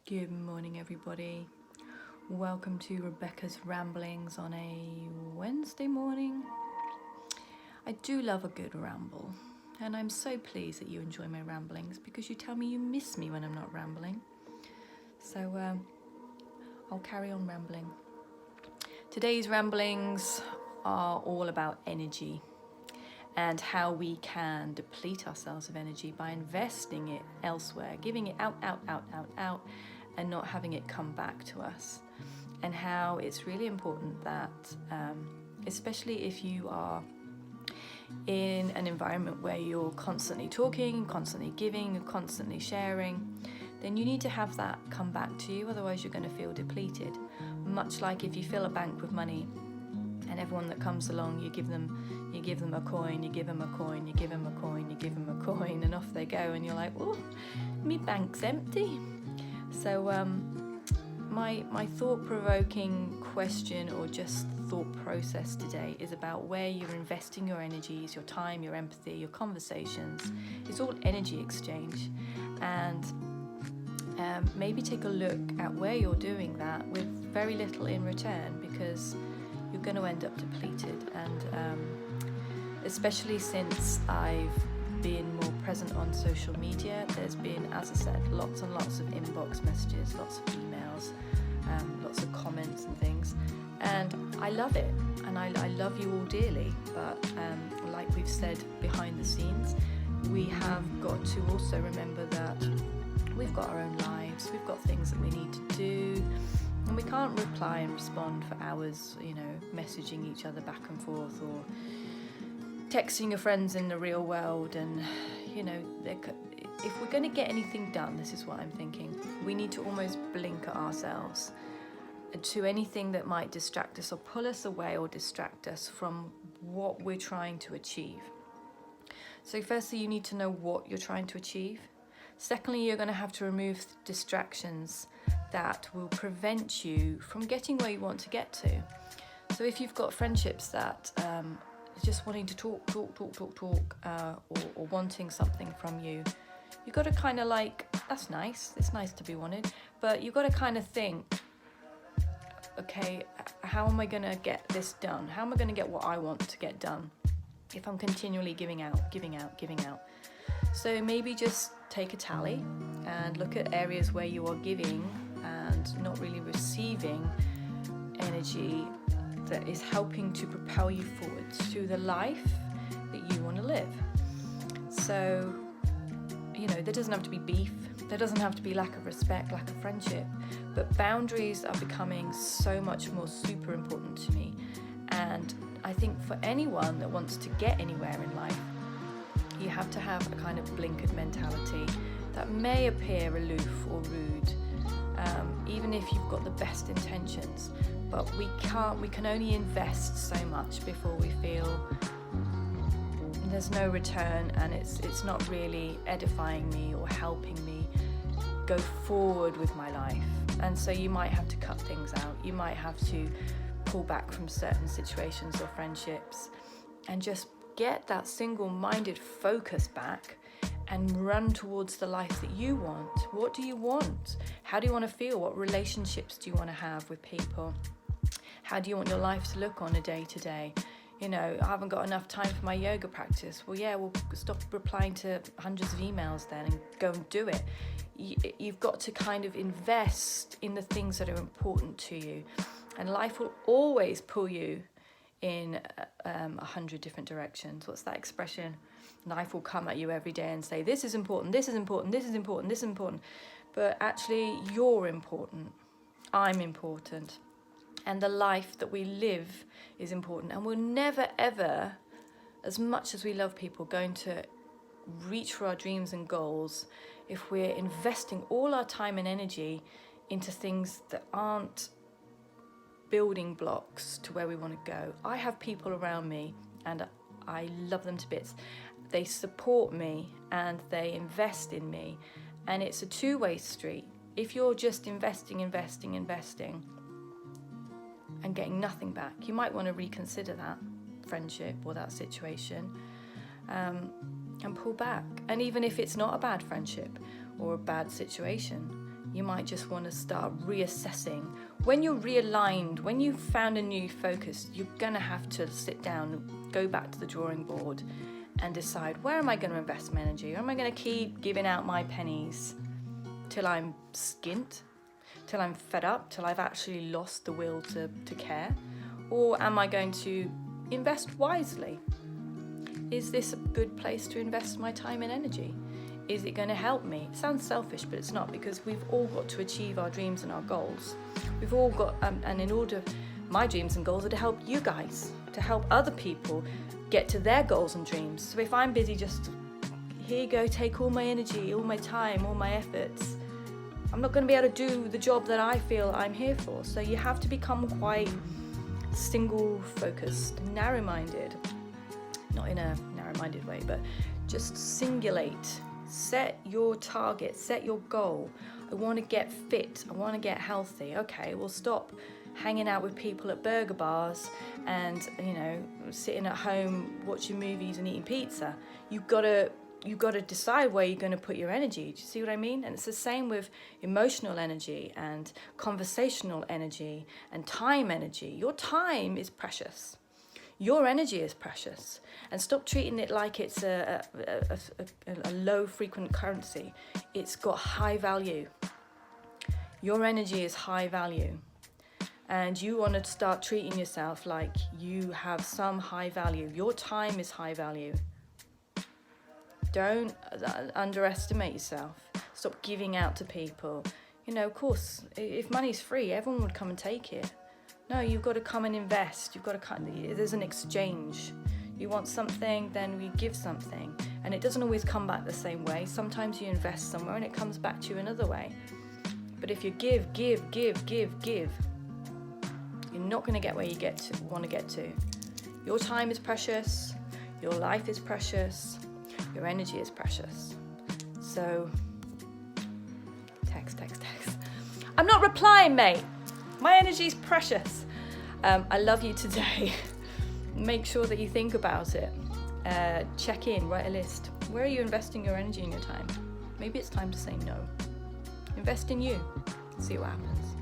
Good morning, everybody. Welcome to Rebecca's Ramblings on a Wednesday morning. I do love a good ramble, and I'm so pleased that you enjoy my ramblings because you tell me you miss me when I'm not rambling. So I'll carry on rambling. Today's ramblings are all about energy and how we can deplete ourselves of energy by investing it elsewhere, giving it out, and not having it come back to us. And how it's really important that, especially if you are in an environment where you're constantly talking, constantly giving, constantly sharing, then you need to have that come back to you, otherwise you're going to feel depleted. Much like if you fill a bank with money and everyone that comes along, you give them a coin, you give them a coin, you give them a coin, you give them a coin, and off they go, and you're like, oh, me bank's empty. So my thought-provoking question, or just thought process today, is about where you're investing your energies, your time, your empathy, your conversations. It's all energy exchange, and maybe take a look at where you're doing that with very little in return, because you're going to end up depleted. And especially since I've been more present on social media, there's been, as I said, lots and lots of inbox messages, lots of emails, lots of comments and things, and I love it, and I love you all dearly, but like we've said behind the scenes, we have got to also remember that we've got our own lives, we've got things that we need to do, and we can't reply and respond for hours, messaging each other back and forth, or texting your friends in the real world. And if we're going to get anything done, this is what I'm thinking, we need to almost blink at ourselves to anything that might distract us or pull us away or distract us from what we're trying to achieve. So firstly, you need to know what you're trying to achieve. Secondly, you're going to have to remove distractions that will prevent you from getting where you want to get to. So if you've got friendships that just wanting to talk, or wanting something from you, you've got to kind of that's nice, it's nice to be wanted, but you've got to kind of think, okay, how am I going to get this done? How am I going to get what I want to get done if I'm continually giving out? So maybe just take a tally and look at areas where you are giving and not really receiving energy that is helping to propel you forward to the life that you want to live. So, there doesn't have to be beef, there doesn't have to be lack of respect, lack of friendship, but boundaries are becoming so much more super important to me. And I think for anyone that wants to get anywhere in life, you have to have a kind of blinkered mentality that may appear aloof or rude, even if you've got the best intentions. But we can only invest so much before we feel there's no return, and it's not really edifying me or helping me go forward with my life. And so you might have to cut things out. You might have to pull back from certain situations or friendships and just get that single-minded focus back and run towards the life that you want. What do you want? How do you want to feel? What relationships do you want to have with people? How do you want your life to look on a day-to-day? I haven't got enough time for my yoga practice. Well, yeah, we'll stop replying to hundreds of emails then and go and do it. You've got to kind of invest in the things that are important to you. And life will always pull you in 100 different directions. What's that expression? Life will come at you every day and say, this is important, this is important, this is important, this is important. But actually, you're important. I'm important. And the life that we live is important. And we're never, ever, as much as we love people, going to reach for our dreams and goals if we're investing all our time and energy into things that aren't building blocks to where we want to go. I have people around me and I love them to bits. They support me and they invest in me, and it's a two-way street. If you're just investing and getting nothing back, you might want to reconsider that friendship or that situation, and pull back. And even if it's not a bad friendship or a bad situation, You might just want to start reassessing. When you're realigned, when you've found a new focus, you're going to have to sit down, go back to the drawing board and decide, where am I going to invest my energy? Or am I going to keep giving out my pennies till I'm skint, till I'm fed up, till I've actually lost the will to care? Or am I going to invest wisely? Is this a good place to invest my time and energy? Is it going to help me? It sounds selfish, but it's not, because we've all got to achieve our dreams and our goals. We've all got, and in order, my dreams and goals are to help you guys, to help other people get to their goals and dreams. So if I'm busy just, here you go, take all my energy, all my time, all my efforts, I'm not going to be able to do the job that I feel I'm here for. So you have to become quite single-focused, narrow-minded. Not in a narrow-minded way, but just singulate. Set your target, set your goal. I want to get fit, I want to get healthy. Okay, well, stop hanging out with people at burger bars and, sitting at home watching movies and eating pizza. You've got to decide where you're going to put your energy. Do you see what I mean? And it's the same with emotional energy and conversational energy and time energy. Your time is precious. Your energy is precious, and stop treating it like it's a low frequent currency. It's got high value. Your energy is high value, and you want to start treating yourself like you have some high value. Your time is high value. Don't underestimate yourself. Stop giving out to people. Of course, if money's free, everyone would come and take it. No, you've got to come and invest. There's an exchange. You want something, then we give something. And it doesn't always come back the same way. Sometimes you invest somewhere and it comes back to you another way. But if you give, you're not going to get where you want to get to. Your time is precious. Your life is precious. Your energy is precious. So, text. I'm not replying, mate. My energy is precious. I love you today. Make sure that you think about it. Check in, write a list. Where are you investing your energy and your time? Maybe it's time to say no. Invest in you. See what happens.